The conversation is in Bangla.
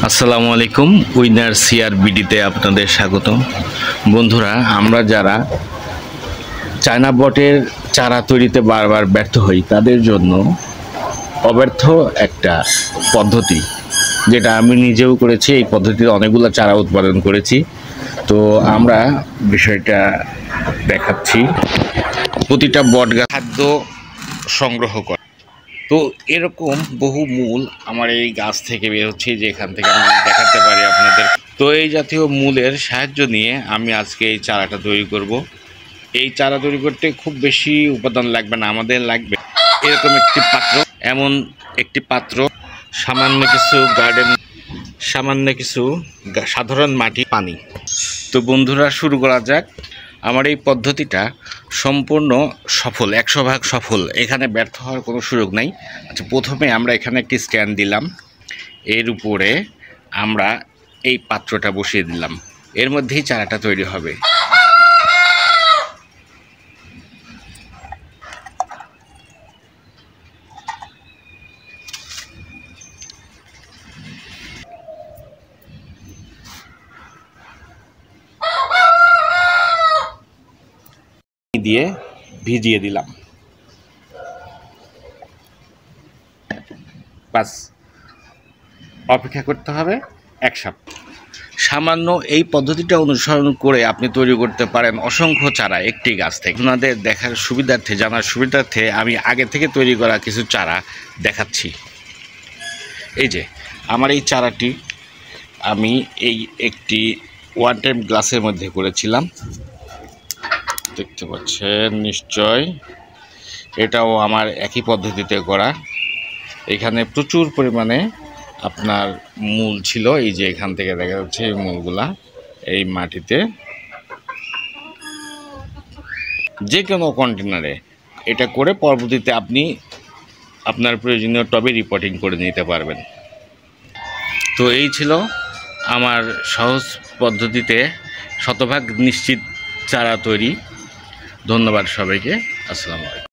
আসসালামু আলাইকুম। উইনার সিআরবিডিতে আপনাদের স্বাগতম। বন্ধুরা, আমরা যারা চায়না বটের চারা তৈরিতে বারবার ব্যর্থ হই তাদের জন্য অব্যর্থ একটা পদ্ধতি, যেটা আমি নিজেও করেছি। এই পদ্ধতিতে অনেকগুলো চারা উৎপাদন করেছি। তো আমরা বিষয়টা দেখাচ্ছি। প্রতিটা বট গাছ খাদ্য সংগ্রহ করে। তো এরকম বহু মূল আমার এই গাছ থেকে বের হচ্ছে, যেখান থেকে আমি দেখাতে পারি আপনাদের। তো এই জাতীয় মূলের সাহায্য নিয়ে আমি আজকে এই চারাটা তৈরি করব। এই চারা তৈরি করতে খুব বেশি উপাদান লাগবে না, আমাদের লাগবে এরকম একটি পাত্র, এমন একটি পাত্র, সামান্য কিছু সাধারণ মাটি, পানি। তো বন্ধুরা, শুরু করা যাক। আমার এই পদ্ধতিটা সম্পূর্ণ সফল, 100% সফল। এখানে ব্যর্থ হওয়ার কোনো সুযোগ নাই। আচ্ছা, প্রথমে আমরা এখানে একটি স্ট্যান্ড দিলাম, এর উপরে আমরা এই পাত্রটা বসিয়ে দিলাম, এর মধ্যেই চারাটা তৈরি হবে। দিয়ে ভিজিয়ে দিলাম, বাস অপেক্ষা করতে হবে 1 সপ্তাহ। সামান্য এই পদ্ধতিটা অনুসরণ করে আপনি তৈরি করতে পারেন অসংখ্য চারা একটি গাছ থেকে। আপনাদের দেখার সুবিধার্থে, জানার সুবিধার্থে আমি আগে থেকে তৈরি করা কিছু চারা দেখাচ্ছি। এই যে আমার এই চারাটি আমি এই একটি ওয়ান টাইম গ্লাসের মধ্যে করেছিলাম, দেখতে পাচ্ছেন নিশ্চয়। এটাও আমার একই পদ্ধতিতে করা। এখানে প্রচুর পরিমাণে আপনার মূল ছিল, এই যে এখান থেকে দেখা যাচ্ছে এই মূলগুলা এই মাটিতে। যে কোনো কন্টেনারে এটা করে পরবর্তীতে আপনি আপনার প্রয়োজনীয় টবে রিপোর্টিং করে নিতে পারবেন। তো এই ছিল আমার সহজ পদ্ধতিতে শতভাগ নিশ্চিত চারা তৈরি। ধন্যবাদ সবাইকে। আসসালামু আলাইকুম।